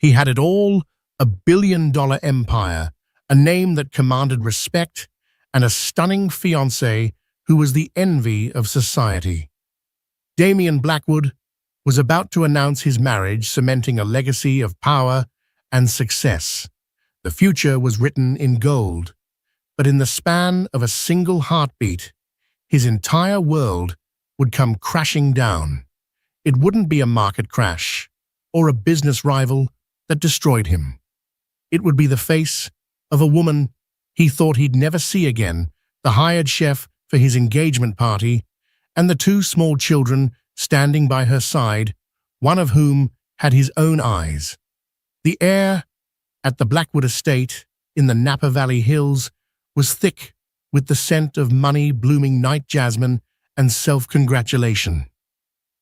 He had it all, a billion-dollar empire, a name that commanded respect, and a stunning fiancée who was the envy of society. Damian Blackwood was about to announce his marriage, cementing a legacy of power and success. The future was written in gold, but in the span of a single heartbeat, his entire world would come crashing down. It wouldn't be a market crash or a business rival that destroyed him. It would be the face of a woman he thought he'd never see again, the hired chef for his engagement party, and the two small children standing by her side, one of whom had his own eyes. The air at the Blackwood estate in the Napa Valley Hills was thick with the scent of money-blooming night jasmine and self-congratulation.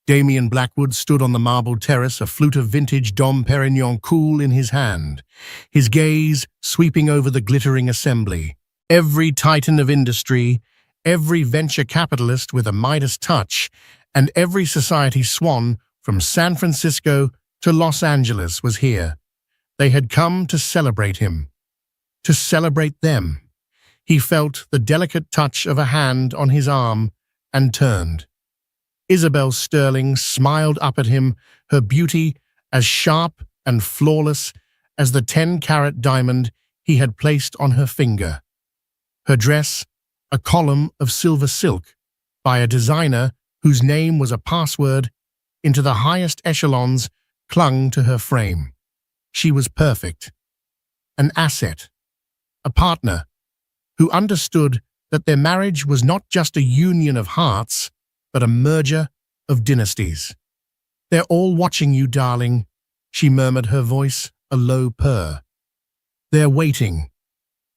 Damian Blackwood stood on the marble terrace, a flute of vintage Dom Perignon cool in his hand, his gaze sweeping over the glittering assembly. Every titan of industry, every venture capitalist with a Midas touch, and every society swan from San Francisco to Los Angeles was here. They had come to celebrate him, to celebrate them. He felt the delicate touch of a hand on his arm and turned. Isabel Sterling smiled up at him, her beauty as sharp and flawless as the 10-carat diamond he had placed on her finger. Her dress, a column of silver silk, by a designer whose name was a password into the highest echelons, clung to her frame. She was perfect, an asset, a partner who understood that their marriage was not just a union of hearts, but a merger of dynasties. "They're all watching you, darling," she murmured, her voice a low purr. "They're waiting."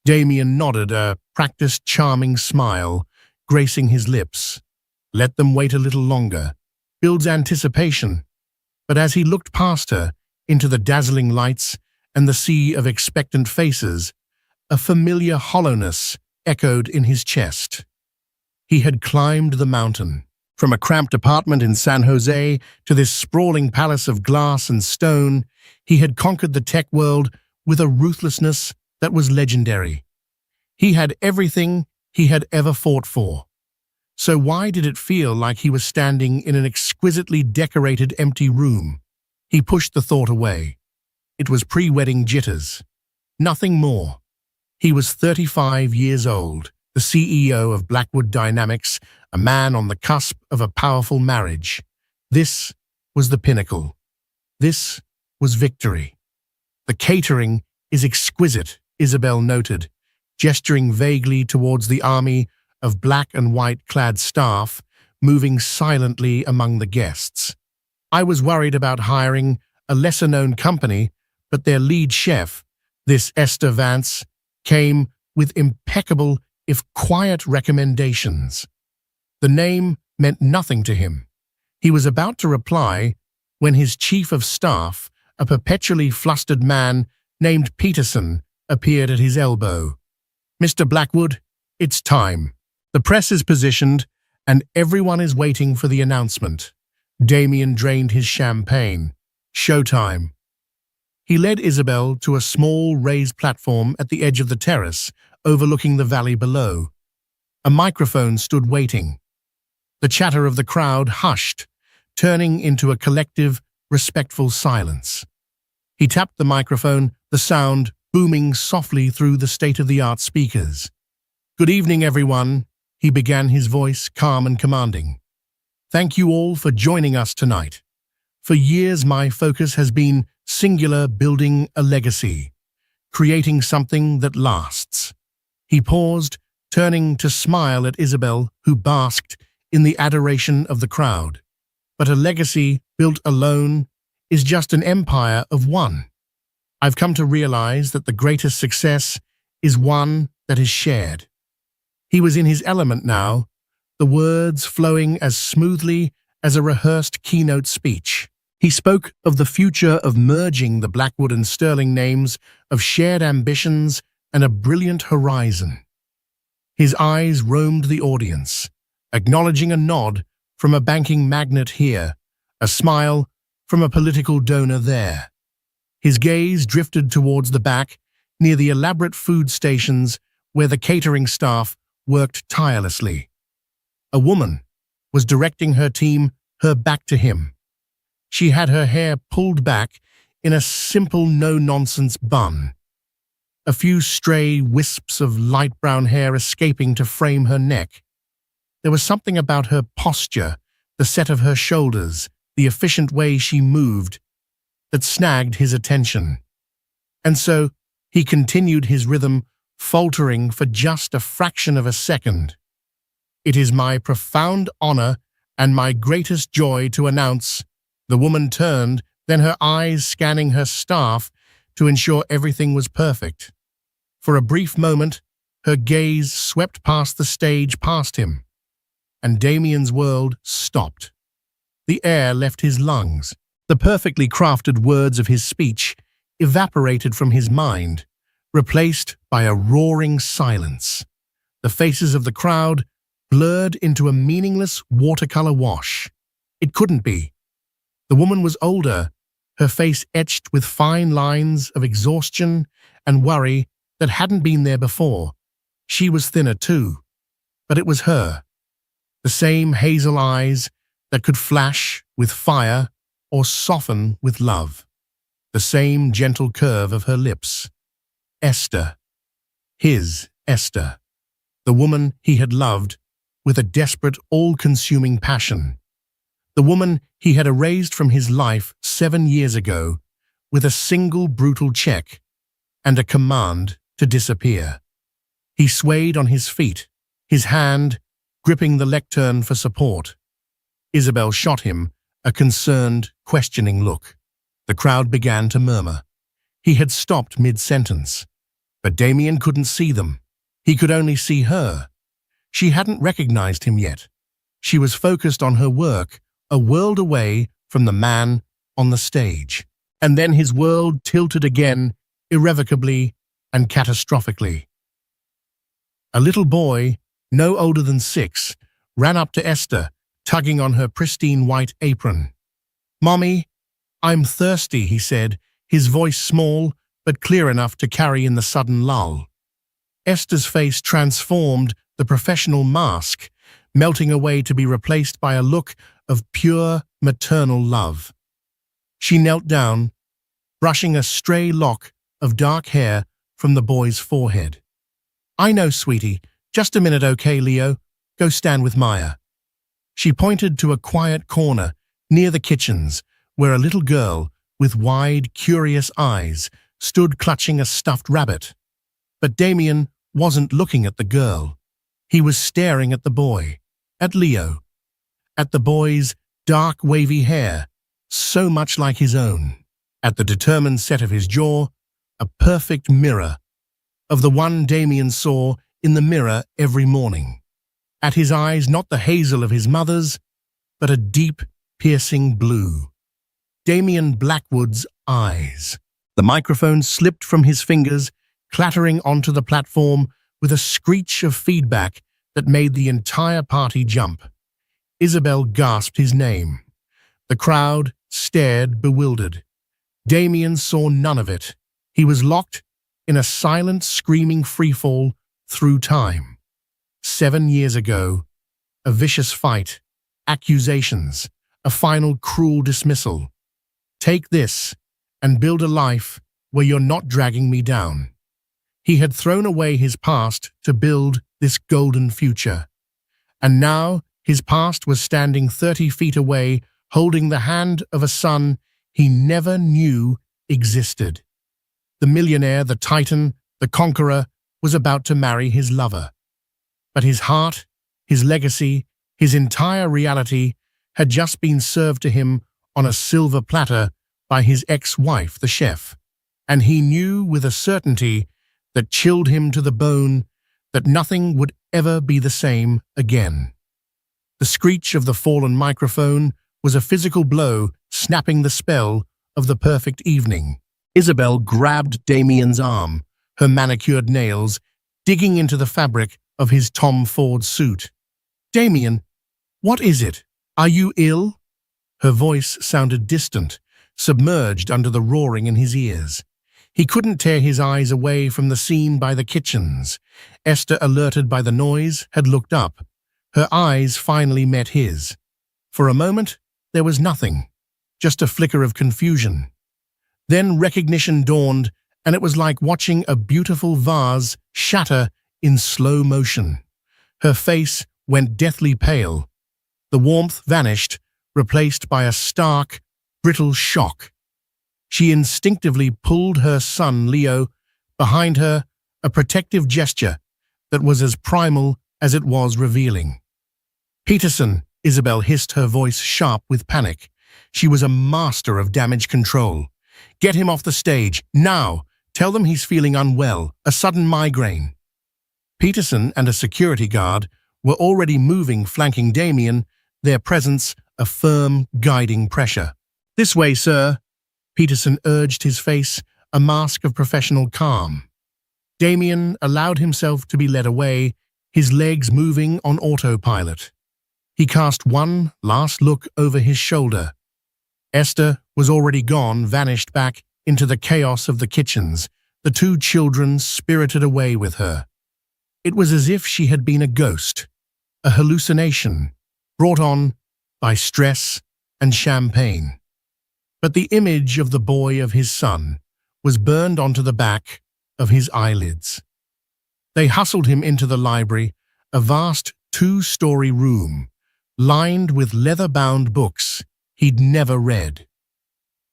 Damian nodded, a practiced charming smile gracing his lips. Let them wait a little longer. Builds anticipation. But as he looked past her, into the dazzling lights and the sea of expectant faces, a familiar hollowness echoed in his chest. He had climbed the mountain. From a cramped apartment in San Jose to this sprawling palace of glass and stone, he had conquered the tech world with a ruthlessness that was legendary. He had everything he had ever fought for. So why did it feel like he was standing in an exquisitely decorated empty room? He pushed the thought away. It was pre-wedding jitters. Nothing more. He was 35 years old, the CEO of Blackwood Dynamics, a man on the cusp of a powerful marriage. This was the pinnacle. This was victory. "The catering is exquisite," Isabel noted, gesturing vaguely towards the army of black and white-clad staff moving silently among the guests. "I was worried about hiring a lesser-known company, but their lead chef, this Esther Vance, came with impeccable, if quiet, recommendations." The name meant nothing to him. He was about to reply when his chief of staff, a perpetually flustered man named Peterson, appeared at his elbow. "Mr. Blackwood, it's time. The press is positioned, and everyone is waiting for the announcement." Damian drained his champagne. "Showtime." He led Isabel to a small raised platform at the edge of the terrace, overlooking the valley below. A microphone stood waiting. The chatter of the crowd hushed, turning into a collective, respectful silence. He tapped the microphone, the sound booming softly through the state-of-the-art speakers. "Good evening, everyone," he began, his voice calm and commanding. "Thank you all for joining us tonight. For years, my focus has been singular, building a legacy, creating something that lasts." He paused, turning to smile at Isabel, who basked in the adoration of the crowd. "But a legacy built alone is just an empire of one. I've come to realize that the greatest success is one that is shared." He was in his element now, the words flowing as smoothly as a rehearsed keynote speech. He spoke of the future of merging the Blackwood and Sterling names, of shared ambitions and a brilliant horizon. His eyes roamed the audience, acknowledging a nod from a banking magnate here, a smile from a political donor there. His gaze drifted towards the back, near the elaborate food stations where the catering staff worked tirelessly. A woman was directing her team, her back to him. She had her hair pulled back in a simple no-nonsense bun, a few stray wisps of light brown hair escaping to frame her neck. There was something about her posture, the set of her shoulders, the efficient way she moved, that snagged his attention. And so he continued his rhythm, faltering for just a fraction of a second. "It is my profound honor and my greatest joy to announce." The woman turned, then her eyes scanning her staff to ensure everything was perfect. For a brief moment, her gaze swept past the stage past him, and Damien's world stopped. The air left his lungs. The perfectly crafted words of his speech evaporated from his mind, replaced by a roaring silence. The faces of the crowd blurred into a meaningless watercolor wash. It couldn't be. The woman was older, her face etched with fine lines of exhaustion and worry that hadn't been there before. She was thinner too, but it was her. The same hazel eyes that could flash with fire or soften with love. The same gentle curve of her lips. Esther. His Esther. The woman he had loved with a desperate, all-consuming passion. The woman he had erased from his life 7 years ago with a single brutal check and a command to disappear. He swayed on his feet, his hand gripping the lectern for support. Isabel shot him a concerned, questioning look. The crowd began to murmur. He had stopped mid-sentence, but Damien couldn't see them. He could only see her. She hadn't recognized him yet. She was focused on her work, a world away from the man on the stage. And then his world tilted again, irrevocably and catastrophically. A little boy, no older than 6, ran up to Esther, tugging on her pristine white apron. "Mommy, I'm thirsty," he said, his voice small but clear enough to carry in the sudden lull. Esther's face transformed, the professional mask, melting away to be replaced by a look of pure maternal love. She knelt down, brushing a stray lock of dark hair from the boy's forehead. "I know, sweetie. Just a minute, okay, Leo? Go stand with Maya." She pointed to a quiet corner near the kitchens where a little girl with wide, curious eyes stood clutching a stuffed rabbit. But Damien wasn't looking at the girl. He was staring at the boy, at Leo, at the boy's dark, wavy hair, so much like his own, at the determined set of his jaw, a perfect mirror of the one Damien saw in the mirror every morning. At his eyes, not the hazel of his mother's, but a deep, piercing blue. Damien Blackwood's eyes. The microphone slipped from his fingers, clattering onto the platform with a screech of feedback that made the entire party jump. Isabel gasped his name. The crowd stared bewildered. Damien saw none of it. He was locked in a silent, screaming freefall through time. 7 years ago, a vicious fight, accusations, a final cruel dismissal. "Take this and build a life where you're not dragging me down." He had thrown away his past to build this golden future. And now his past was standing 30 feet away, holding the hand of a son he never knew existed. The millionaire, the titan, the conqueror, was about to marry his lover. But his heart, his legacy, his entire reality had just been served to him on a silver platter by his ex-wife, the chef. And he knew with a certainty that chilled him to the bone that nothing would ever be the same again. The screech of the fallen microphone was a physical blow, snapping the spell of the perfect evening. Isabel grabbed Damien's arm, her manicured nails digging into the fabric of his Tom Ford suit. "Damien, what is it? Are you ill?" Her voice sounded distant, submerged under the roaring in his ears. He couldn't tear his eyes away from the scene by the kitchens. Esther, alerted by the noise, had looked up. Her eyes finally met his. For a moment, there was nothing, just a flicker of confusion. Then recognition dawned, and it was like watching a beautiful vase shatter in slow motion. Her face went deathly pale. The warmth vanished, replaced by a stark, brittle shock. She instinctively pulled her son, Leo, behind her, a protective gesture that was as primal as it was revealing. "Peterson," Isabel hissed, her voice sharp with panic. She was a master of damage control. "Get him off the stage, now! Tell them he's feeling unwell, a sudden migraine." Peterson and a security guard were already moving, flanking Damien, their presence a firm, guiding pressure. "This way, sir," Peterson urged, his face a mask of professional calm. Damien allowed himself to be led away, his legs moving on autopilot. He cast one last look over his shoulder. Esther was already gone, vanished back into the chaos of the kitchens, the two children spirited away with her. It was as if she had been a ghost, a hallucination, brought on by stress and champagne. But the image of the boy, of his son, was burned onto the back of his eyelids. They hustled him into the library, a vast two-story room, lined with leather-bound books he'd never read.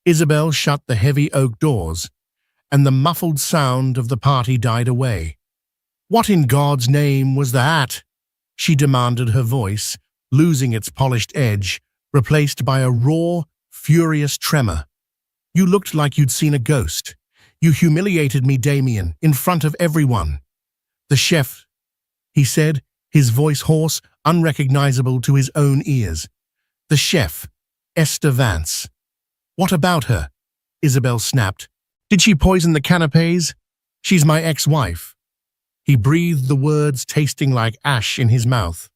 Isabel shut the heavy oak doors, and the muffled sound of the party died away. "What in God's name was that?" she demanded, her voice losing its polished edge, replaced by a raw, furious tremor. "You looked like you'd seen a ghost. You humiliated me, Damien, in front of everyone." "The chef," he said, his voice hoarse, unrecognizable to his own ears. "The chef, Esther Vance." "What about her?" Isabel snapped. "Did she poison the canapes? She's my ex-wife." He breathed the words, tasting like ash in his mouth.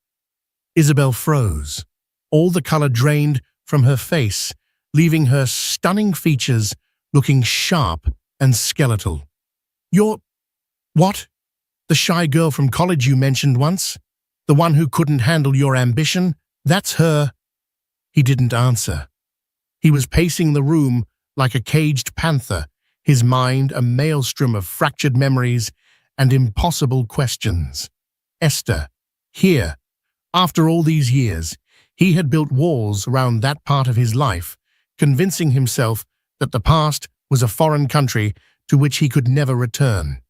Isabel froze. All the color drained from her face, leaving her stunning features looking sharp and skeletal. "You're... what? The shy girl from college you mentioned once? The one who couldn't handle your ambition? That's her." He didn't answer. He was pacing the room like a caged panther, his mind a maelstrom of fractured memories and impossible questions. Esther, here, after all these years, he had built walls around that part of his life, convincing himself that the past was a foreign country to which he could never return.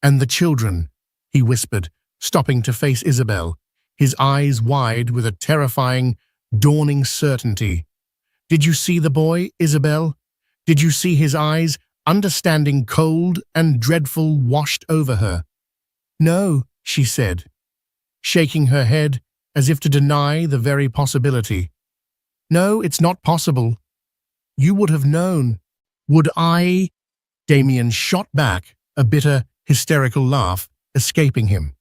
"And the children," he whispered, stopping to face Isabel, his eyes wide with a terrifying, dawning certainty. "Did you see the boy, Isabel? Did you see his eyes, understanding, cold and dreadful, washed over her?" "No," she said, shaking her head as if to deny the very possibility. "No, it's not possible. You would have known." "Would I?" Damien shot back, a bitter, hysterical laugh escaping him.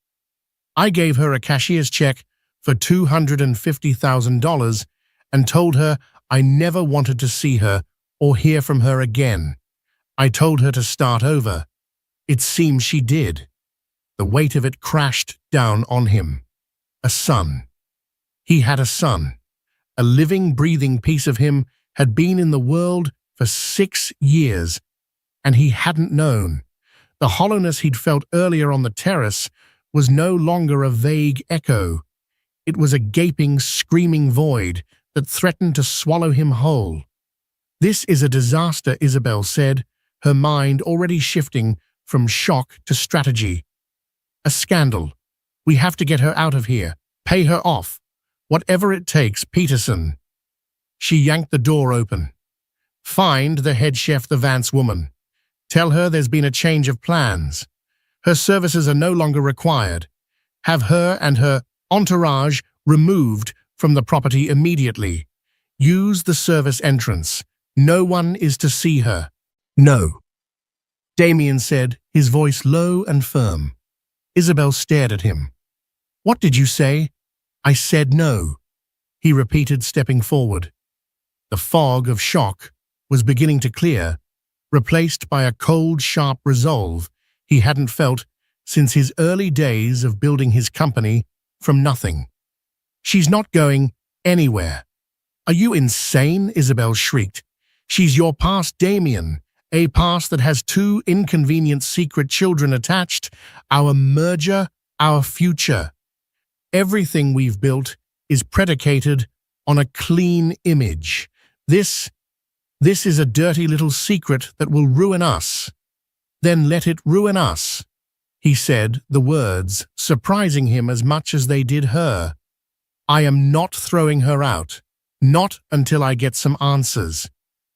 "I gave her a cashier's check for $250,000 and told her I never wanted to see her or hear from her again. I told her to start over. It seems she did." The weight of it crashed down on him. A son. He had a son. A living, breathing piece of him had been in the world for 6 years, and he hadn't known. The hollowness he'd felt earlier on the terrace was no longer a vague echo. It was a gaping, screaming void that threatened to swallow him whole. "This is a disaster," Isabel said, her mind already shifting from shock to strategy. "A scandal. We have to get her out of here. Pay her off. Whatever it takes, Peterson." She yanked the door open. "Find the head chef, the Vance woman. Tell her there's been a change of plans. Her services are no longer required. Have her and her entourage removed from the property immediately. Use the service entrance. No one is to see her." "No," Damien said, his voice low and firm. Isabel stared at him. "What did you say?" "I said no," he repeated, stepping forward. The fog of shock was beginning to clear, replaced by a cold, sharp resolve he hadn't felt since his early days of building his company from nothing. "She's not going anywhere." "Are you insane?" Isabel shrieked. "She's your past, Damien, a past that has two inconvenient secret children attached, our merger, our future. Everything we've built is predicated on a clean image. This is a dirty little secret that will ruin us." "Then let it ruin us," he said, the words surprising him as much as they did her. "I am not throwing her out. Not until I get some answers."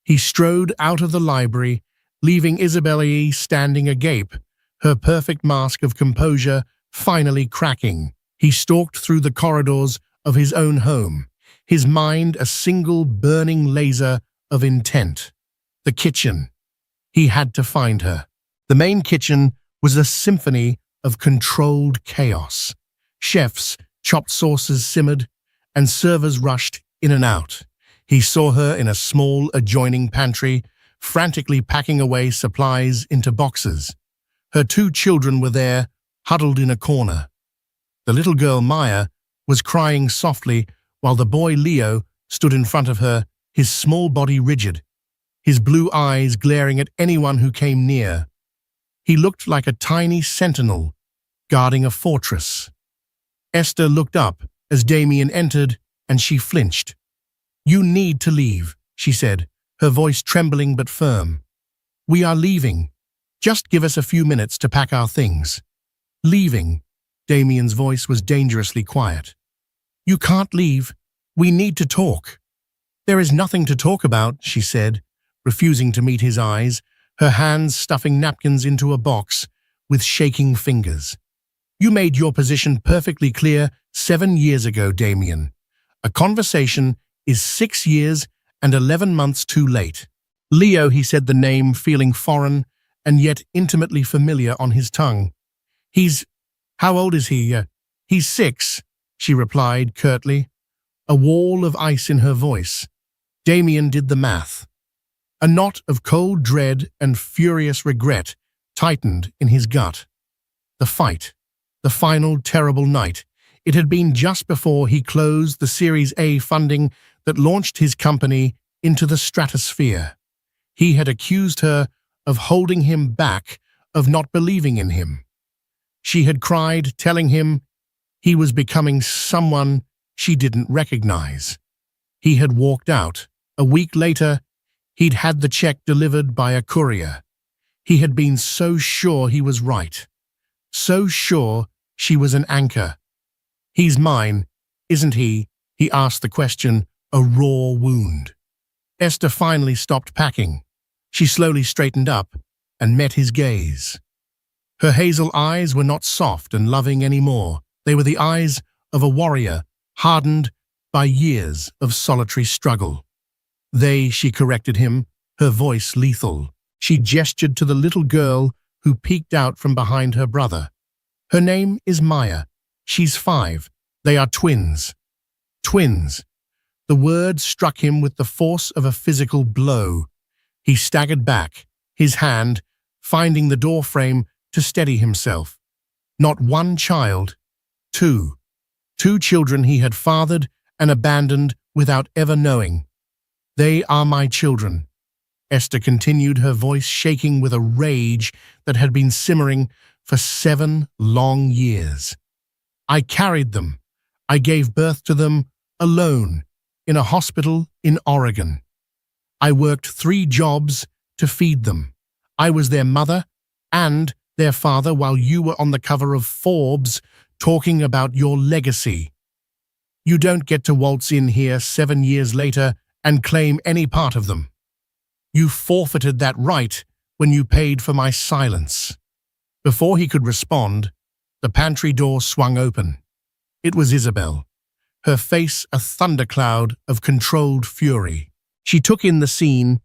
He strode out of the library, leaving Isabelle standing agape, her perfect mask of composure finally cracking. He stalked through the corridors of his own home, his mind a single burning laser of intent. The kitchen. He had to find her. The main kitchen was a symphony of controlled chaos. Chefs, chopped sauces simmered, and servers rushed in and out. He saw her in a small adjoining pantry, frantically packing away supplies into boxes. Her two children were there, huddled in a corner. The little girl, Maya, was crying softly, while the boy, Leo, stood in front of her, his small body rigid, his blue eyes glaring at anyone who came near. He looked like a tiny sentinel, guarding a fortress. Esther looked up as Damien entered, and she flinched. "You need to leave," she said, her voice trembling but firm. "We are leaving. Just give us a few minutes to pack our things." "Leaving?" Damien's voice was dangerously quiet. "You can't leave. We need to talk." "There is nothing to talk about," she said, refusing to meet his eyes, her hands stuffing napkins into a box with shaking fingers. "You made your position perfectly clear 7 years ago, Damien. A conversation is 6 years and 11 months too late." "Leo," he said, the name feeling foreign and yet intimately familiar on his tongue. How old is he?" "He's 6, she replied curtly, a wall of ice in her voice. Damien did the math. A knot of cold dread and furious regret tightened in his gut. The fight, the final terrible night. It had been just before he closed the Series A funding that launched his company into the stratosphere. He had accused her of holding him back, of not believing in him. She had cried, telling him he was becoming someone she didn't recognize. He had walked out. A week later, he'd had the check delivered by a courier. He had been so sure he was right. So sure she was an anchor. "He's mine, isn't he?" He asked the question, a raw wound. Esther finally stopped packing. She slowly straightened up and met his gaze. Her hazel eyes were not soft and loving anymore. They were the eyes of a warrior, hardened by years of solitary struggle. She corrected him, her voice lethal. She gestured to the little girl who peeked out from behind her brother. "Her name is Maya. She's 5. They are twins." Twins. The word struck him with the force of a physical blow. He staggered back, his hand finding the doorframe to steady himself. Not one child, 2. 2 children he had fathered and abandoned without ever knowing. "They are my children," Esther continued, her voice shaking with a rage that had been simmering for 7 long years. "I carried them. I gave birth to them alone in a hospital in Oregon. I worked 3 jobs to feed them. I was their mother and their father while you were on the cover of Forbes talking about your legacy. You don't get to waltz in here 7 years later and claim any part of them. You forfeited that right when you paid for my silence." Before he could respond, the pantry door swung open. It was Isabel, her face a thundercloud of controlled fury. She took in the scene,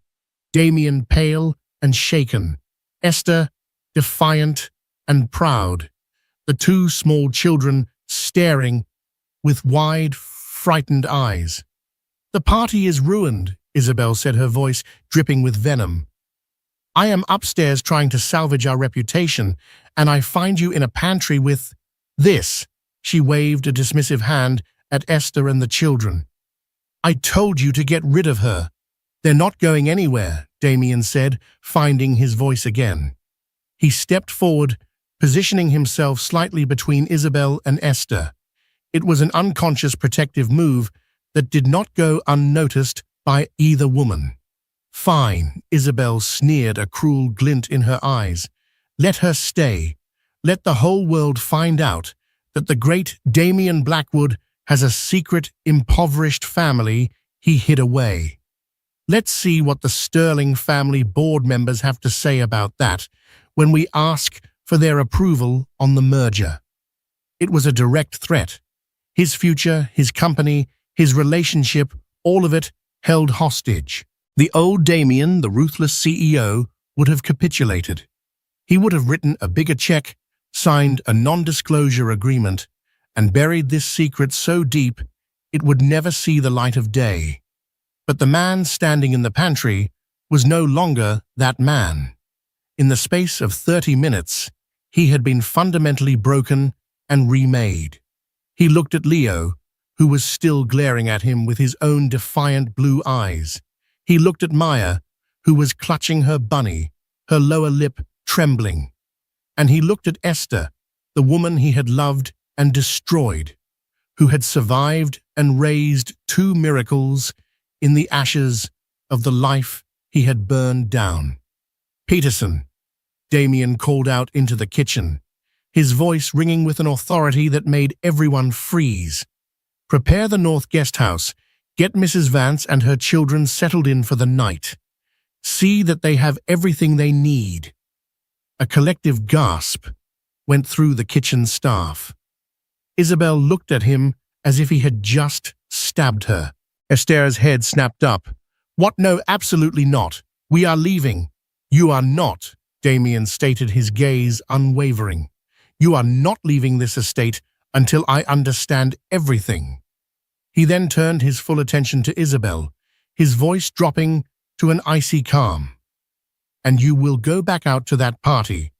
Damien pale and shaken, Esther defiant and proud, the 2 small children staring with wide, frightened eyes. "The party is ruined," Isabel said, her voice dripping with venom. "I am upstairs trying to salvage our reputation, and I find you in a pantry with this." She waved a dismissive hand at Esther and the children. "I told you to get rid of her." "They're not going anywhere," Damien said, finding his voice again. He stepped forward, positioning himself slightly between Isabel and Esther. It was an unconscious protective move that did not go unnoticed by either woman. "Fine," Isabel sneered, a cruel glint in her eyes. "Let her stay. Let the whole world find out that the great Damien Blackwood has a secret, impoverished family he hid away. Let's see what the Sterling family board members have to say about that when we ask for their approval on the merger." It was a direct threat. His future, his company, his relationship, all of it held hostage. The old Damien, the ruthless CEO, would have capitulated. He would have written a bigger check, signed a non-disclosure agreement, and buried this secret so deep it would never see the light of day. But the man standing in the pantry was no longer that man. In the space of 30 minutes, he had been fundamentally broken and remade. He looked at Leo, who was still glaring at him with his own defiant blue eyes. He looked at Maya, who was clutching her bunny, her lower lip trembling. And he looked at Esther, the woman he had loved and destroyed, who had survived and raised 2 miracles in the ashes of the life he had burned down. "Peterson," Damien called out into the kitchen, his voice ringing with an authority that made everyone freeze. "Prepare the North Guest House. Get Mrs. Vance and her children settled in for the night. See that they have everything they need." A collective gasp went through the kitchen staff. Isabel looked at him as if he had just stabbed her. Esther's head snapped up. "What? No, absolutely not. We are leaving." "You are not," Damien stated, his gaze unwavering. "You are not leaving this estate until I understand everything." He then turned his full attention to Isabel, his voice dropping to an icy calm. "And you will go back out to that party,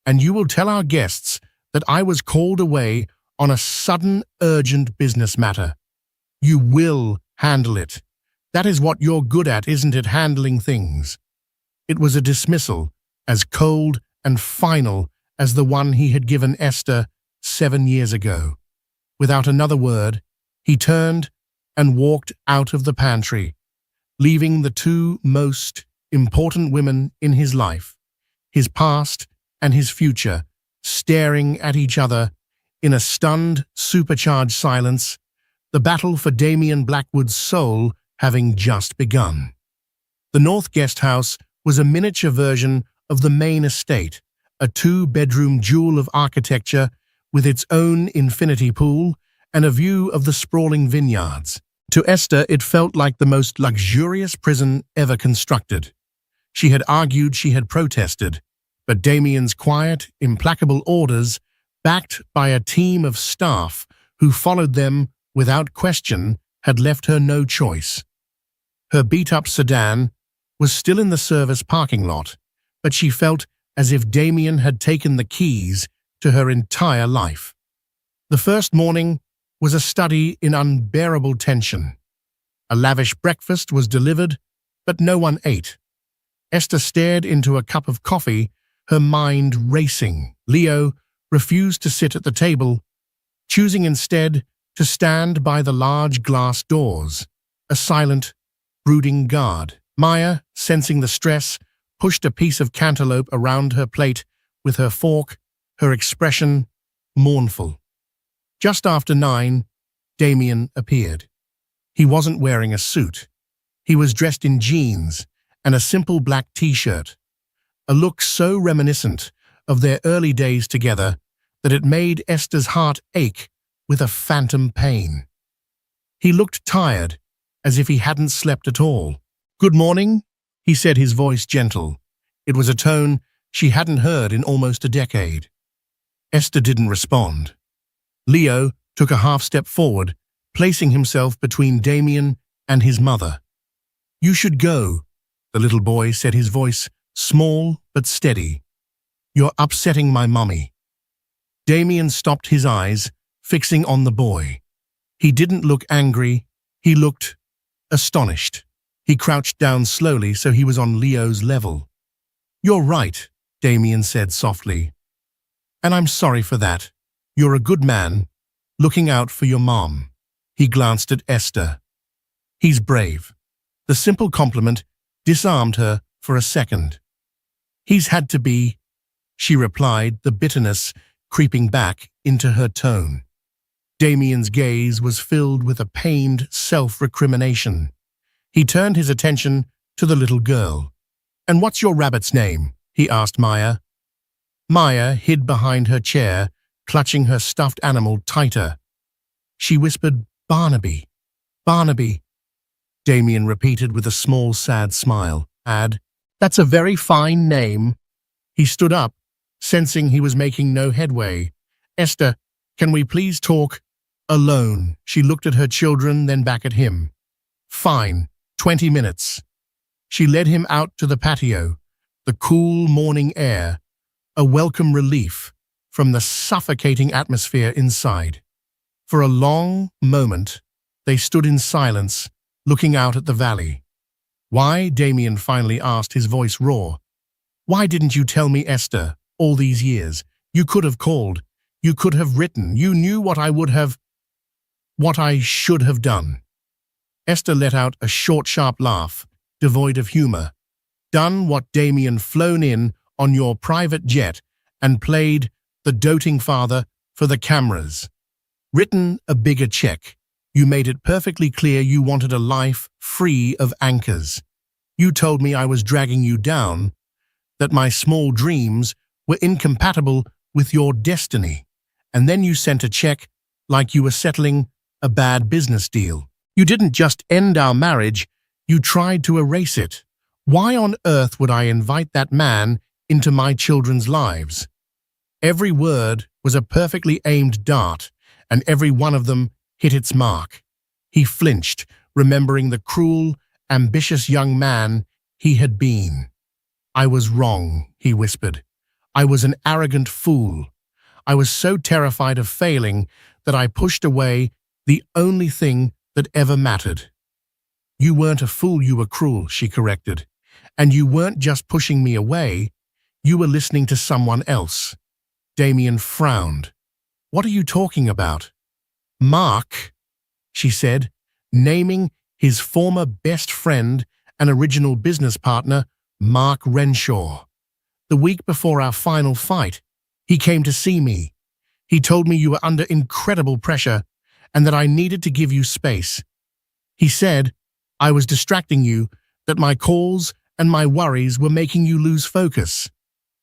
and you will tell our guests that I was called away on a sudden, urgent business matter. You will handle it. That is what you're good at, isn't it? Handling things." It was a dismissal, as cold and final as the one he had given Esther 7 years ago. Without another word, he turned and walked out of the pantry, leaving the 2 most important women in his life, his past and his future, staring at each other in a stunned, supercharged silence, the battle for Damien Blackwood's soul having just begun. The North Guest House was a miniature version of the main estate, a 2-bedroom jewel of architecture with its own infinity pool and a view of the sprawling vineyards. To Esther, it felt like the most luxurious prison ever constructed. She had argued, she had protested, but Damien's quiet, implacable orders, backed by a team of staff who followed them without question, had left her no choice. Her beat-up sedan was still in the service parking lot, but she felt as if Damien had taken the keys to her entire life. The first morning was a study in unbearable tension. A lavish breakfast was delivered, but no one ate. Esther stared into a cup of coffee, her mind racing. Leo refused to sit at the table, choosing instead to stand by the large glass doors, a silent, brooding guard. Maya, sensing the stress, pushed a piece of cantaloupe around her plate with her fork, her expression mournful. Just after 9, Damien appeared. He wasn't wearing a suit. He was dressed in jeans and a simple black t-shirt, a look so reminiscent of their early days together that it made Esther's heart ache with a phantom pain. He looked tired, as if he hadn't slept at all. "Good morning," he said, his voice gentle. It was a tone she hadn't heard in almost a decade. Esther didn't respond. Leo took a half step forward, placing himself between Damien and his mother. You should go, the little boy said, his voice small but steady. You're upsetting my mummy. Damien stopped his eyes, fixing on the boy. He didn't look angry, he looked astonished. He crouched down slowly so he was on Leo's level. You're right, Damien said softly. And I'm sorry for that. You're a good man, looking out for your mom. He glanced at Esther. He's brave. The simple compliment disarmed her for a second. He's had to be, she replied, the bitterness creeping back into her tone. Damien's gaze was filled with a pained self-recrimination. He turned his attention to the little girl. And what's your rabbit's name? He asked Maya. Maya hid behind her chair, clutching her stuffed animal tighter. She whispered, Barnaby. Barnaby. Damien repeated with a small, sad smile. That's a very fine name. He stood up, sensing he was making no headway. Esther, can we please talk alone? She looked at her children, then back at him. Fine, 20 minutes. She led him out to the patio, the cool morning air, a welcome relief from the suffocating atmosphere inside. For a long moment, they stood in silence, looking out at the valley. Why? Damien finally asked, his voice raw. Why didn't you tell me, Esther, all these years? You could have called. You could have written. You knew what I should have done. Esther let out a short, sharp laugh, devoid of humor. Done what, Damien? Flown in on your private jet and played the doting father for the cameras. Written a bigger check. You made it perfectly clear you wanted a life free of anchors. You told me I was dragging you down, that my small dreams were incompatible with your destiny. And then you sent a check like you were settling a bad business deal. You didn't just end our marriage, you tried to erase it. Why on earth would I invite that man into my children's lives? Every word was a perfectly aimed dart, and every one of them hit its mark. He flinched, remembering the cruel, ambitious young man he had been. I was wrong, he whispered. I was an arrogant fool. I was so terrified of failing that I pushed away the only thing that ever mattered. You weren't a fool, you were cruel, she corrected. And you weren't just pushing me away, you were listening to someone else. Damien frowned. What are you talking about? Mark, she said, naming his former best friend and original business partner, Mark Renshaw. The week before our final fight, he came to see me. He told me you were under incredible pressure and that I needed to give you space. He said I was distracting you, that my calls and my worries were making you lose focus.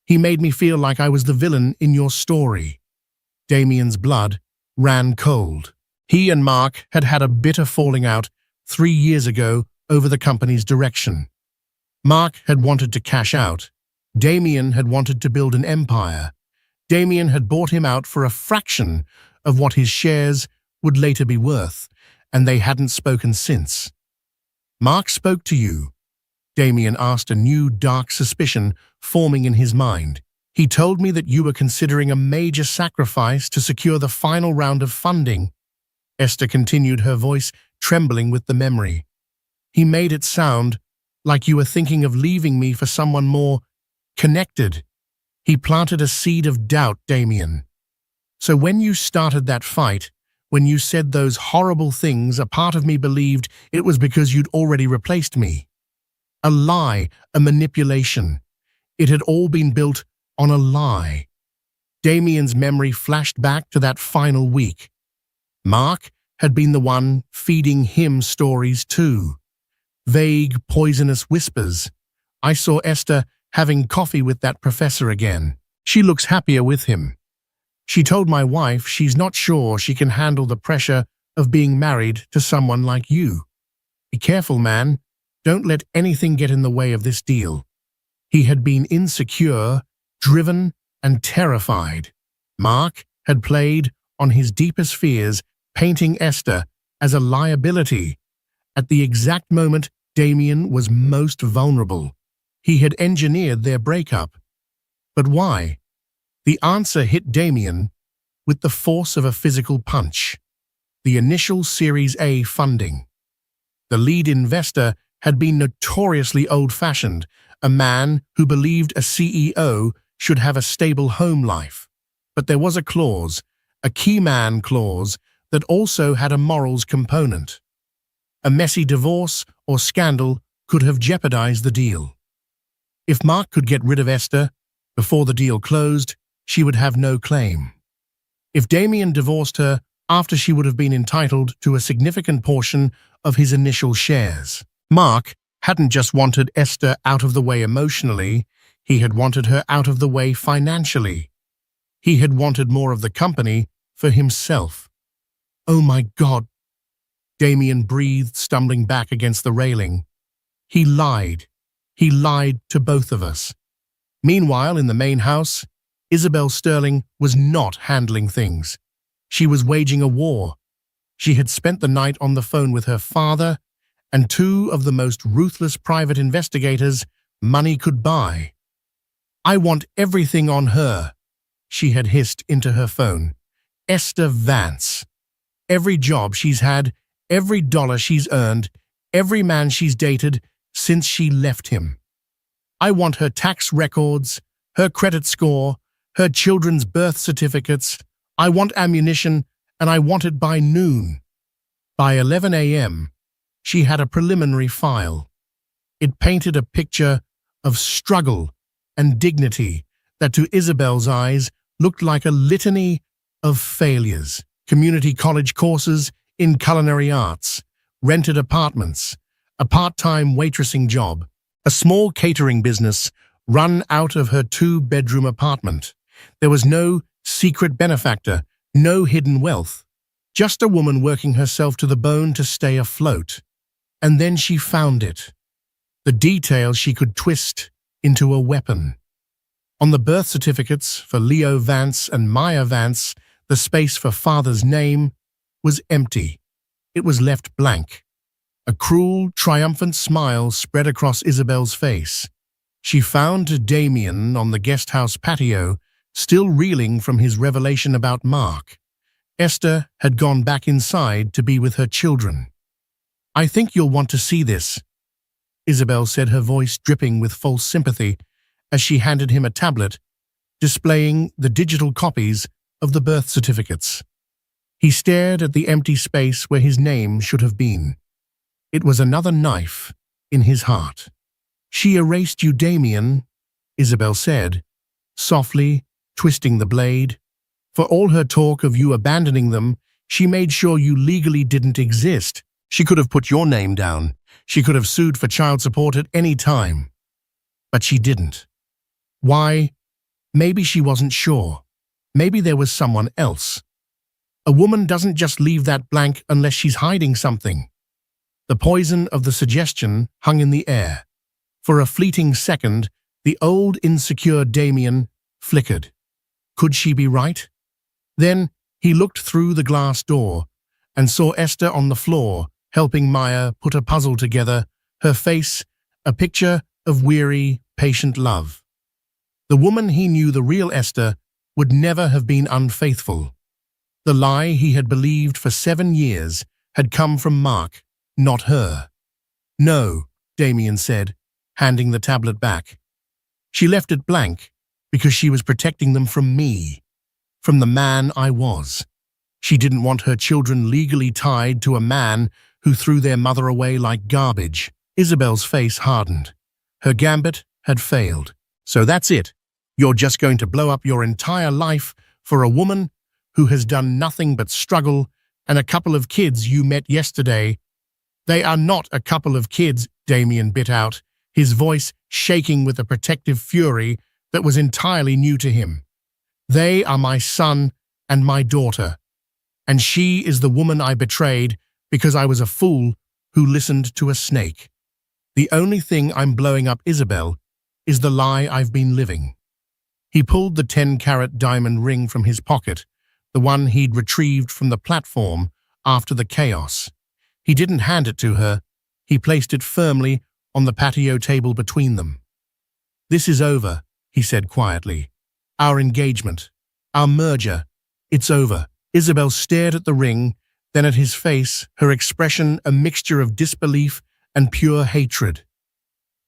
He made me feel like I was the villain in your story. Damien's blood ran cold. He and Mark had had a bitter falling out 3 years ago over the company's direction. Mark had wanted to cash out. Damien had wanted to build an empire. Damien had bought him out for a fraction of what his shares would later be worth, and they hadn't spoken since. Mark spoke to you? Damien asked, a new dark suspicion forming in his mind. He told me that you were considering a major sacrifice to secure the final round of funding. Esther continued, her voice trembling with the memory. He made it sound like you were thinking of leaving me for someone more connected. He planted a seed of doubt, Damien. So when you started that fight, when you said those horrible things, a part of me believed it was because you'd already replaced me. A lie, a manipulation. It had all been built on a lie. Damien's memory flashed back to that final week. Mark had been the one feeding him stories too. Vague, poisonous whispers. I saw Esther having coffee with that professor again. She looks happier with him. She told my wife she's not sure she can handle the pressure of being married to someone like you. Be careful, man. Don't let anything get in the way of this deal. He had been insecure, driven, and terrified. Mark had played on his deepest fears, painting Esther as a liability. At the exact moment Damien was most vulnerable. He had engineered their breakup. But why? The answer hit Damien with the force of a physical punch. The initial Series A funding. The lead investor had been notoriously old-fashioned, a man who believed a CEO should have a stable home life. But there was a clause, a key man clause, that also had a morals component. A messy divorce or scandal could have jeopardized the deal. If Mark could get rid of Esther before the deal closed, she would have no claim. If Damien divorced her after, she would have been entitled to a significant portion of his initial shares. Mark hadn't just wanted Esther out of the way emotionally, he had wanted her out of the way financially. He had wanted more of the company for himself. Oh my God! Damien breathed, stumbling back against the railing. He lied. He lied to both of us. Meanwhile, in the main house, Isabel Sterling was not handling things. She was waging a war. She had spent the night on the phone with her father and two of the most ruthless private investigators money could buy. "I want everything on her," she had hissed into her phone. "Esther Vance. Every job she's had, every dollar she's earned, every man she's dated since she left him. I want her tax records, her credit score, her children's birth certificates. I want ammunition, and I want it by noon." By 11 a.m., she had a preliminary file. It painted a picture of struggle and dignity that to Isabel's eyes looked like a litany of failures. Community college courses in culinary arts, rented apartments, a part-time waitressing job, a small catering business run out of her two-bedroom apartment. There was no secret benefactor, no hidden wealth, just a woman working herself to the bone to stay afloat. And then she found it. The details she could twist into a weapon. On the birth certificates for Leo Vance and Maya Vance, the space for father's name was empty. It was left blank. A cruel, triumphant smile spread across Isabel's face. She found Damien on the guest house patio, still reeling from his revelation about Mark. Esther had gone back inside to be with her children. "I think you'll want to see this," Isabel said, her voice dripping with false sympathy as she handed him a tablet displaying the digital copies of the birth certificates. He stared at the empty space where his name should have been. It was another knife in his heart. "She erased you, Damien," Isabel said, softly twisting the blade. "For all her talk of you abandoning them, she made sure you legally didn't exist. She could have put your name down. She could have sued for child support at any time. But she didn't. Why? Maybe she wasn't sure. Maybe there was someone else. A woman doesn't just leave that blank unless she's hiding something." The poison of the suggestion hung in the air. For a fleeting second, the old insecure Damien flickered. Could she be right? Then he looked through the glass door and saw Esther on the floor, helping Maya put a puzzle together, her face a picture of weary, patient love. The woman he knew, the real Esther, would never have been unfaithful. The lie he had believed for 7 years had come from Mark, not her. "No," Damien said, handing the tablet back. "She left it blank because she was protecting them from me, from the man I was. She didn't want her children legally tied to a man who threw their mother away like garbage." Isabel's face hardened. Her gambit had failed. "So that's it. You're just going to blow up your entire life for a woman who has done nothing but struggle and a couple of kids you met yesterday." "They are not a couple of kids," Damien bit out, his voice shaking with a protective fury that was entirely new to him. "They are my son and my daughter. And she is the woman I betrayed because I was a fool who listened to a snake. The only thing I'm blowing up, Isabel, is the lie I've been living." He pulled the 10-carat diamond ring from his pocket, the one he'd retrieved from the platform after the chaos. He didn't hand it to her, He placed it firmly on the patio table between them. "This is over," he said quietly. "Our engagement, our merger, it's over." Isabel stared at the ring, then at his face, her expression a mixture of disbelief and pure hatred.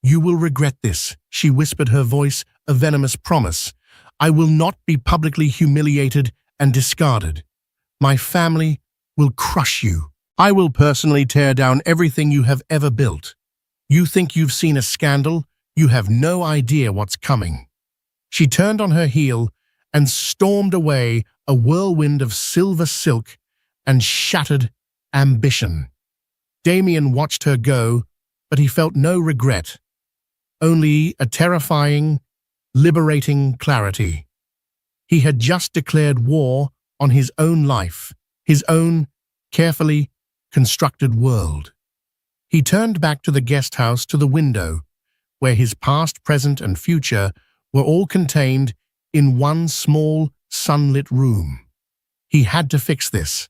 "You will regret this," she whispered, her voice a venomous promise. "I will not be publicly humiliated and discarded. My family will crush you. I will personally tear down everything you have ever built. You think you've seen a scandal? You have no idea what's coming." She turned on her heel and stormed away, a whirlwind of silver silk and shattered ambition. Damien watched her go, but he felt no regret, only a terrifying, liberating clarity. He had just declared war on his own life, his own carefully constructed world. He turned back to the guest house, to the window, where his past, present, and future were all contained in one small, sunlit room. He had to fix this,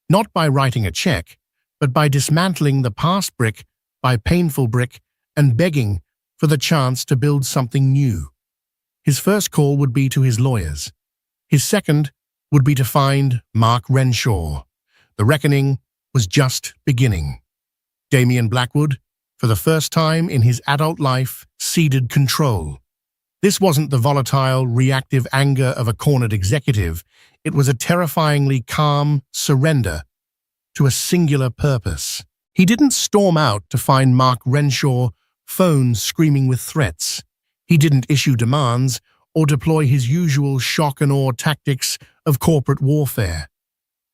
not by writing a check, but by dismantling the past brick by painful brick and begging for the chance to build something new. His first call would be to his lawyers. His second would be to find Mark Renshaw. The reckoning was just beginning. Damien Blackwood, for the first time in his adult life, ceded control. This wasn't the volatile, reactive anger of a cornered executive. It was a terrifyingly calm surrender to a singular purpose. He didn't storm out to find Mark Renshaw, phone screaming with threats. He didn't issue demands or deploy his usual shock and awe tactics of corporate warfare.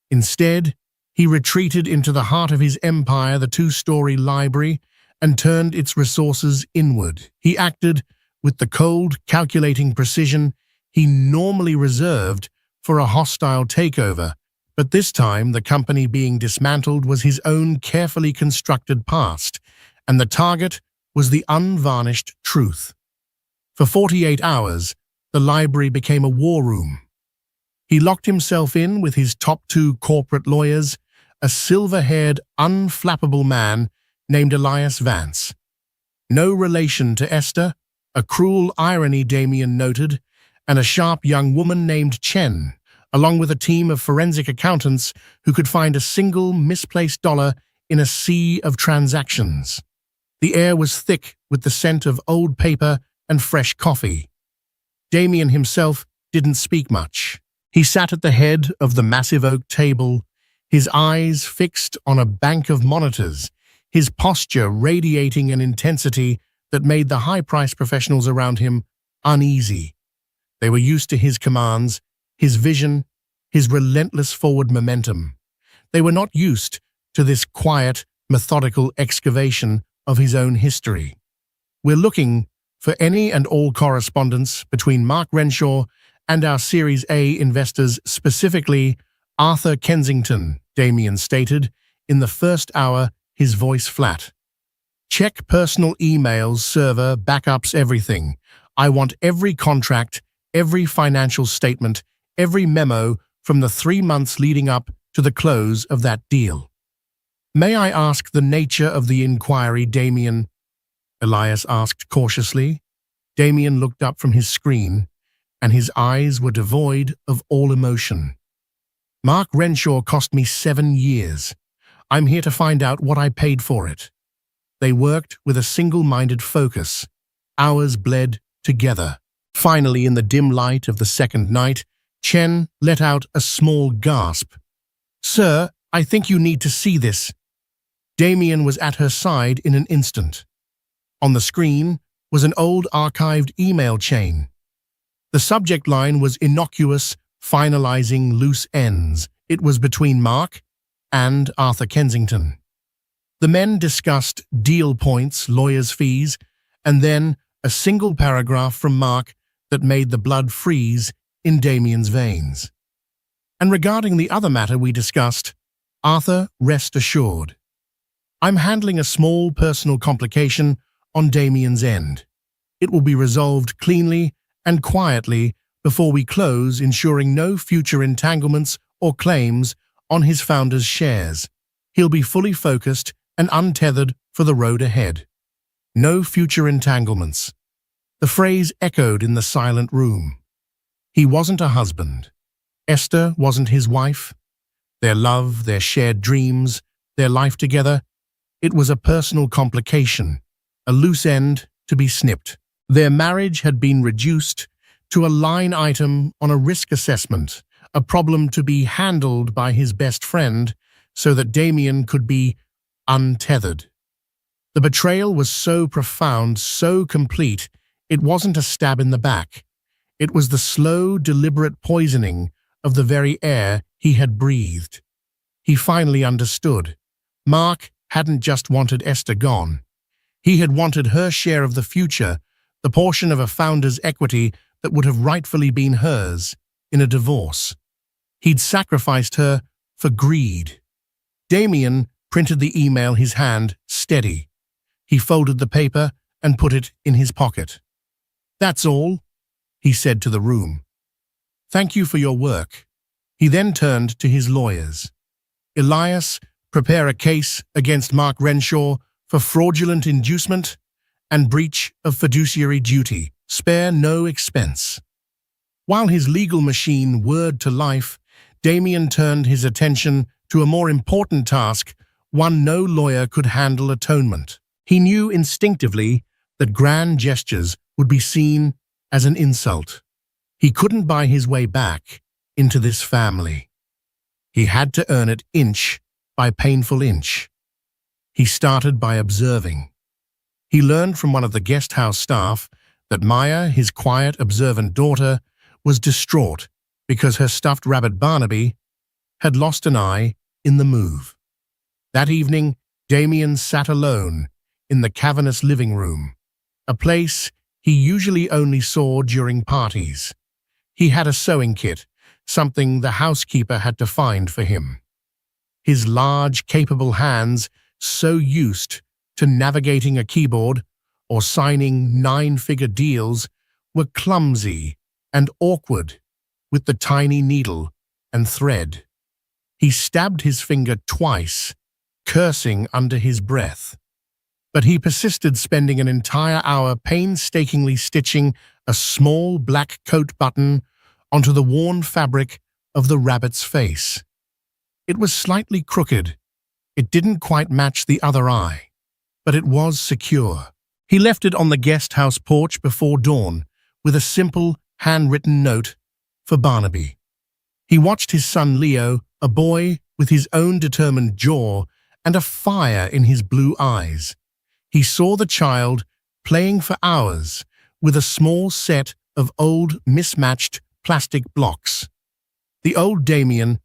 Instead, he retreated into the heart of his empire, the two-story library, and turned its resources inward. He acted with the cold, calculating precision he normally reserved for a hostile takeover, but this time the company being dismantled was his own carefully constructed past, and the target was the unvarnished truth. For 48 hours, the library became a war room. He locked himself in with his top two corporate lawyers, a silver-haired, unflappable man named Elias Vance. No relation to Esther, a cruel irony Damien noted, and a sharp young woman named Chen, along with a team of forensic accountants who could find a single misplaced dollar in a sea of transactions. The air was thick with the scent of old paper and fresh coffee. Damien himself didn't speak much. He sat at the head of the massive oak table, his eyes fixed on a bank of monitors, his posture radiating an intensity that made the high-priced professionals around him uneasy. They were used to his commands, his vision, his relentless forward momentum. They were not used to this quiet, methodical excavation of his own history. "We're looking for any and all correspondence between Mark Renshaw and our Series A investors, specifically Arthur Kensington," Damien stated, in the first hour, his voice flat. "Check personal emails, server, backups, everything. I want every contract, every financial statement, every memo from the 3 months leading up to the close of that deal." "May I ask the nature of the inquiry, Damien?" Elias asked cautiously. Damien looked up from his screen, and his eyes were devoid of all emotion. "Mark Renshaw cost me 7 years. I'm here to find out what I paid for it." They worked with a single-minded focus. Hours bled together. Finally, in the dim light of the second night, Chen let out a small gasp. "Sir, I think you need to see this." Damien was at her side in an instant. On the screen was an old archived email chain. The subject line was innocuous, finalizing loose ends. It was between Mark and Arthur Kensington. The men discussed deal points, lawyers' fees, and then a single paragraph from Mark that made the blood freeze in Damien's veins. "And regarding the other matter we discussed, Arthur, rest assured. I'm handling a small personal complication on Damien's end. It will be resolved cleanly and quietly before we close, ensuring no future entanglements or claims on his founder's shares. He'll be fully focused and untethered for the road ahead. No future entanglements. The phrase echoed in the silent room. He wasn't a husband. Esther wasn't his wife. Their love, their shared dreams, their life together, it was a personal complication, a loose end to be snipped. Their marriage had been reduced to a line item on a risk assessment, a problem to be handled by his best friend so that Damien could be untethered. The betrayal was so profound, so complete, it wasn't a stab in the back. It was the slow, deliberate poisoning of the very air he had breathed. He finally understood. Mark hadn't just wanted Esther gone. He had wanted her share of the future, the portion of a founder's equity that would have rightfully been hers in a divorce. He'd sacrificed her for greed. Damien printed the email, his hand steady. He folded the paper and put it in his pocket. "That's all," he said to the room. "Thank you for your work." He then turned to his lawyers. "Elias, prepare a case against Mark Renshaw for fraudulent inducement and breach of fiduciary duty. Spare no expense." While his legal machine whirred to life, Damien turned his attention to a more important task, one no lawyer could handle: atonement. He knew instinctively that grand gestures would be seen as an insult. He couldn't buy his way back into this family. He had to earn it inch by painful inch. He started by observing. He learned from one of the guest house staff that Maya, his quiet, observant daughter, was distraught because her stuffed rabbit Barnaby had lost an eye in the move. That evening, Damien sat alone in the cavernous living room, a place he usually only saw during parties. He had a sewing kit, something the housekeeper had to find for him. His large, capable hands, so used to navigating a keyboard or signing nine-figure deals, were clumsy and awkward with the tiny needle and thread. He stabbed his finger twice, cursing under his breath. But he persisted, spending an entire hour painstakingly stitching a small black coat button onto the worn fabric of the rabbit's face. It was slightly crooked. It didn't quite match the other eye, but it was secure. He left it on the guest house porch before dawn with a simple, handwritten note for Barnaby. He watched his son Leo, a boy with his own determined jaw and a fire in his blue eyes. He saw the child playing for hours with a small set of old, mismatched plastic blocks. The old Damien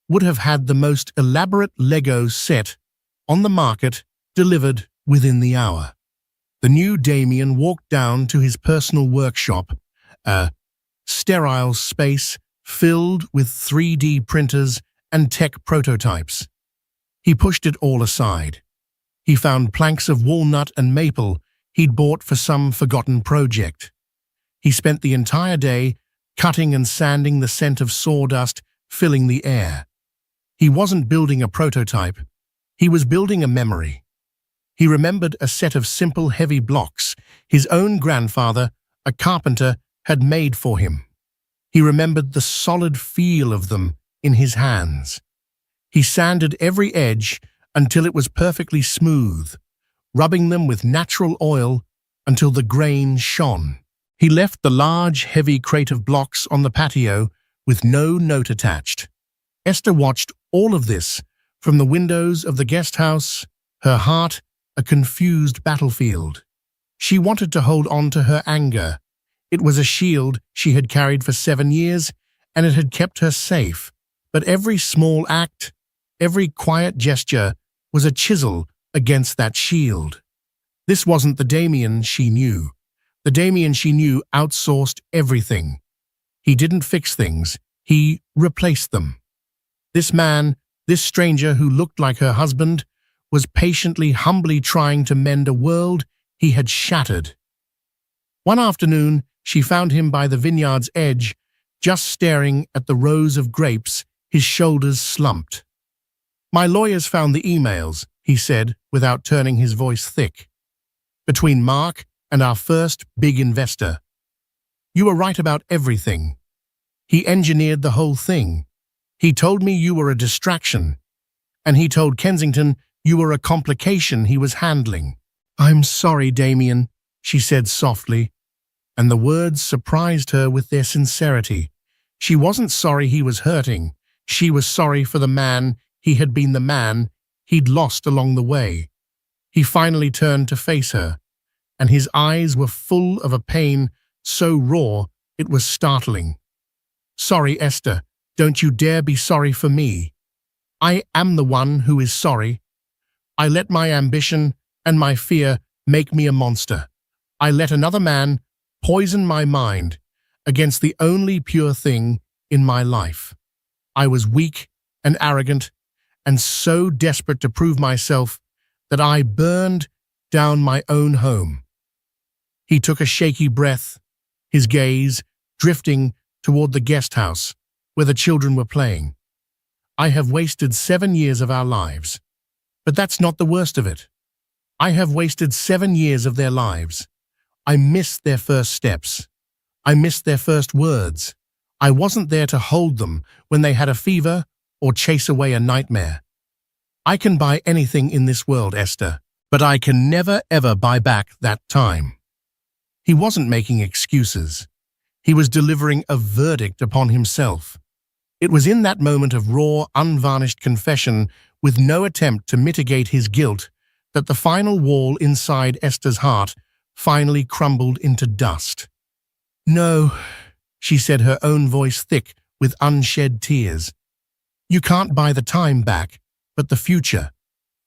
would have had the most elaborate Lego set on the market delivered within the hour. The new Damien walked down to his personal workshop, a sterile space filled with 3D printers and tech prototypes. He pushed it all aside. He found planks of walnut and maple he'd bought for some forgotten project. He spent the entire day cutting and sanding, the scent of sawdust filling the air. He wasn't building a prototype. He was building a memory. He remembered a set of simple, heavy blocks his own grandfather, a carpenter, had made for him. He remembered the solid feel of them in his hands. He sanded every edge until it was perfectly smooth, rubbing them with natural oil until the grain shone. He left the large, heavy crate of blocks on the patio with no note attached. Esther watched all of this from the windows of the guest house, her heart a confused battlefield. She wanted to hold on to her anger. It was a shield she had carried for 7 years, and it had kept her safe. But every small act, every quiet gesture, was a chisel against that shield. This wasn't the Damien she knew. The Damien she knew outsourced everything. He didn't fix things, he replaced them. This man, this stranger who looked like her husband, was patiently, humbly trying to mend a world he had shattered. One afternoon, she found him by the vineyard's edge, just staring at the rows of grapes, his shoulders slumped. "My lawyers found the emails," he said without turning his voice thick. "Between Mark and our first big investor. You were right about everything. He engineered the whole thing. He told me you were a distraction, and he told Kensington you were a complication he was handling." "I'm sorry, Damien," she said softly, and the words surprised her with their sincerity. She wasn't sorry he was hurting. She was sorry for the man he had been, the man he'd lost along the way. He finally turned to face her, and his eyes were full of a pain so raw it was startling. "Sorry, Esther. Don't you dare be sorry for me. I am the one who is sorry. I let my ambition and my fear make me a monster. I let another man poison my mind against the only pure thing in my life. I was weak and arrogant and so desperate to prove myself that I burned down my own home." He took a shaky breath, his gaze drifting toward the guest house where the children were playing. "I have wasted 7 years of our lives. But that's not the worst of it. I have wasted 7 years of their lives. I missed their first steps. I missed their first words. I wasn't there to hold them when they had a fever or chase away a nightmare. I can buy anything in this world, Esther, but I can never ever buy back that time." He wasn't making excuses. He was delivering a verdict upon himself. It was in that moment of raw, unvarnished confession, with no attempt to mitigate his guilt, that the final wall inside Esther's heart finally crumbled into dust. "No," she said, her own voice thick with unshed tears. "You can't buy the time back, but the future.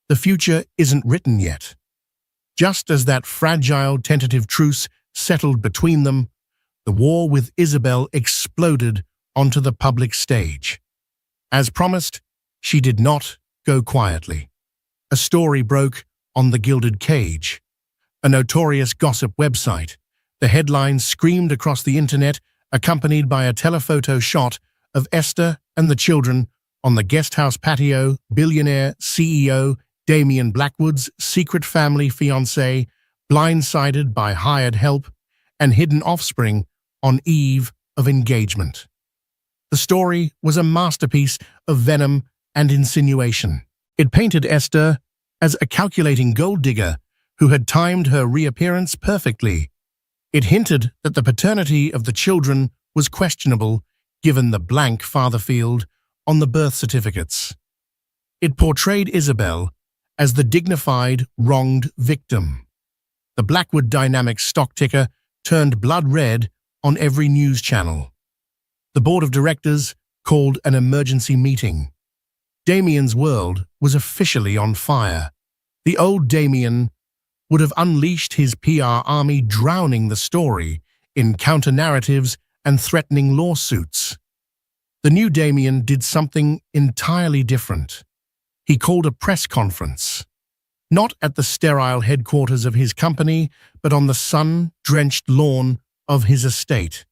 The future isn't written yet." Just as that fragile, tentative truce settled between them, the war with Isabel exploded onto the public stage. As promised, she did not go quietly. A story broke on The Gilded Cage, a notorious gossip website. The headlines screamed across the internet, accompanied by a telephoto shot of Esther and the children on the guest house patio. Billionaire CEO Damien Blackwood's secret family fiancé, blindsided by hired help and hidden offspring on eve of engagement. The story was a masterpiece of venom and insinuation. It painted Esther as a calculating gold digger who had timed her reappearance perfectly. It hinted that the paternity of the children was questionable, given the blank father field on the birth certificates. It portrayed Isabel as the dignified, wronged victim. The Blackwood Dynamics stock ticker turned blood red on every news channel. The board of directors called an emergency meeting. Damien's world was officially on fire. The old Damien would have unleashed his PR army, drowning the story in counter-narratives and threatening lawsuits. The new Damien did something entirely different. He called a press conference, not at the sterile headquarters of his company, but on the sun-drenched lawn of his estate.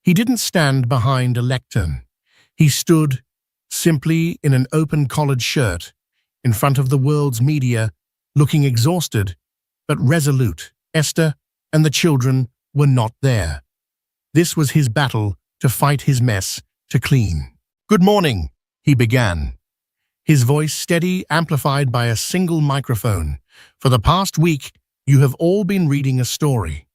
He didn't stand behind a lectern. He stood, simply in an open collared shirt, in front of the world's media, looking exhausted but resolute. Esther and the children were not there. This was his battle to fight his mess to clean. "Good morning," he began, his voice steady, amplified by a single microphone. "For the past week, you have all been reading a story.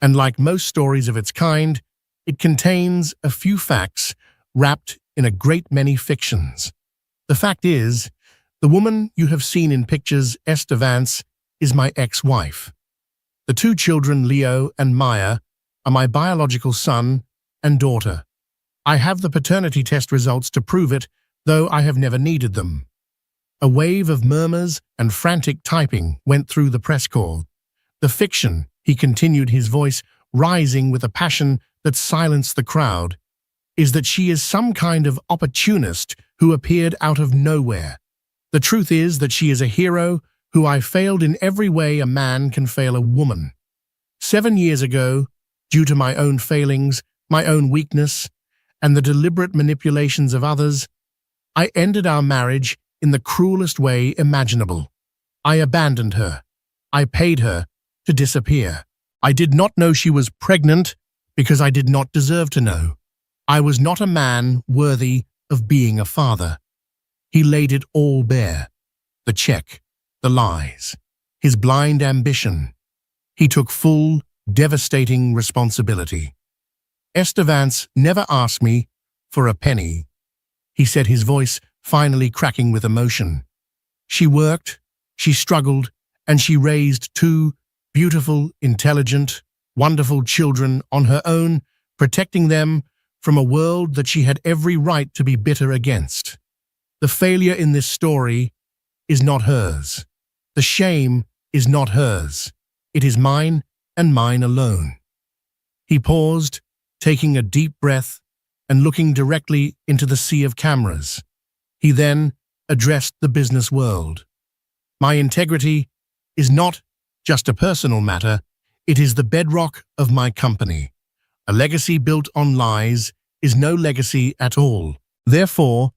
And like most stories of its kind, it contains a few facts wrapped in a great many fictions. The fact is, the woman you have seen in pictures, Esther Vance, is my ex-wife. The 2 children, Leo and Maya, are my biological son and daughter. I have the paternity test results to prove it, though I have never needed them." A wave of murmurs and frantic typing went through the press corps. "The fiction," he continued, his voice rising with a passion that silenced the crowd, "is that she is some kind of opportunist who appeared out of nowhere. The truth is that she is a hero who I failed in every way a man can fail a woman. 7 years ago, due to my own failings, my own weakness, and the deliberate manipulations of others, I ended our marriage in the cruelest way imaginable. I abandoned her. I paid her to disappear. I did not know she was pregnant because I did not deserve to know. I was not a man worthy of being a father. He laid it all bare. The check, the lies, his blind ambition. He took full, devastating responsibility. Esther Vance never asked me for a penny, he said, his voice finally cracking with emotion. She worked, she struggled, and she raised two beautiful, intelligent, wonderful children on her own, protecting them from a world that she had every right to be bitter against. The failure in this story is not hers. The shame is not hers. It is mine and mine alone. He paused, taking a deep breath and looking directly into the sea of cameras. He then addressed the business world. My integrity is not just a personal matter, it is the bedrock of my company. A legacy built on lies is no legacy at all. Therefore,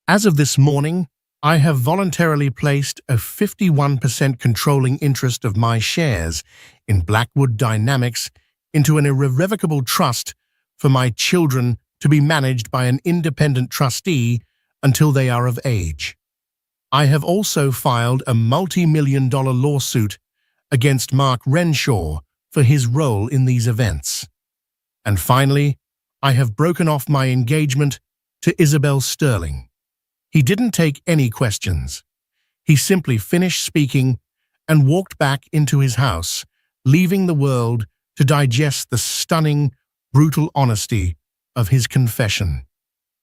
as of this morning, I have voluntarily placed a 51% controlling interest of my shares in Blackwood Dynamics into an irrevocable trust for my children to be managed by an independent trustee until they are of age. I have also filed a multi-million-dollar lawsuit against Mark Renshaw for his role in these events. And finally, I have broken off my engagement to Isabel Sterling. He didn't take any questions. He simply finished speaking and walked back into his house, leaving the world to digest the stunning, brutal honesty of his confession.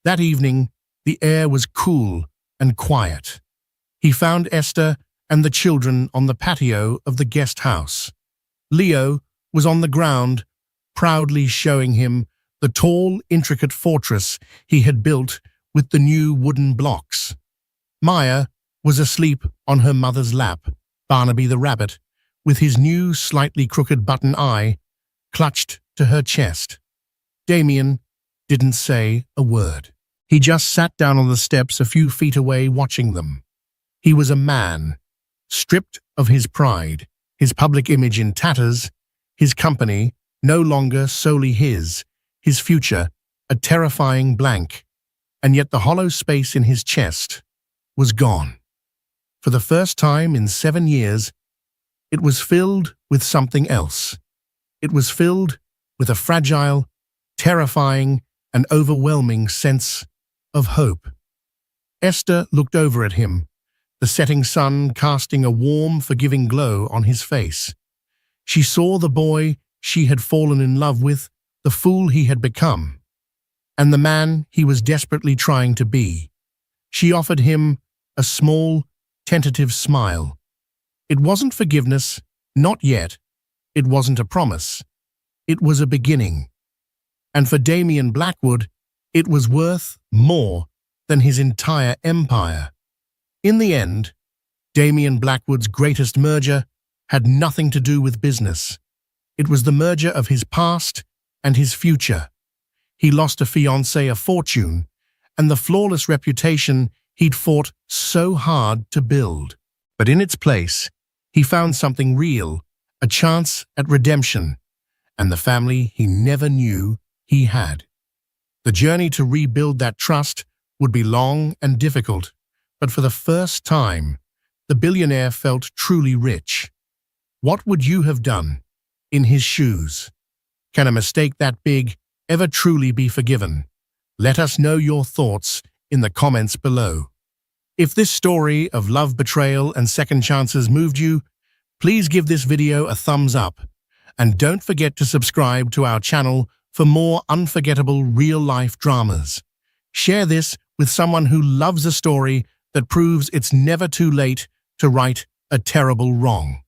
That evening, the air was cool and quiet. He found Esther and the children on the patio of the guest house. Leo was on the ground, proudly showing him the tall, intricate fortress he had built with the new wooden blocks. Maya was asleep on her mother's lap, Barnaby the rabbit, with his new, slightly crooked button eye, clutched to her chest. Damien didn't say a word. He just sat down on the steps a few feet away watching them. He was a man, stripped of his pride, his public image in tatters, his company no longer solely his future a terrifying blank, and yet the hollow space in his chest was gone. For the first time in 7 years, it was filled with something else. It was filled with a fragile, terrifying, and overwhelming sense of hope. Esther looked over at him, the setting sun casting a warm, forgiving glow on his face. She saw the boy she had fallen in love with, the fool he had become, and the man he was desperately trying to be. She offered him a small, tentative smile. It wasn't forgiveness, not yet. It wasn't a promise. It was a beginning. And for Damien Blackwood, it was worth more than his entire empire. In the end, Damien Blackwood's greatest merger had nothing to do with business. It was the merger of his past and his future. He lost a fiancée, a fortune, and the flawless reputation he'd fought so hard to build. But in its place, he found something real, a chance at redemption, and the family he never knew he had. The journey to rebuild that trust would be long and difficult, but for the first time, the billionaire felt truly rich. What would you have done in his shoes? Can a mistake that big ever truly be forgiven? Let us know your thoughts in the comments below. If this story of love, betrayal, and second chances moved you, please give this video a thumbs up. And don't forget to subscribe to our channel for more unforgettable real-life dramas. Share this with someone who loves a story that proves it's never too late to right a terrible wrong.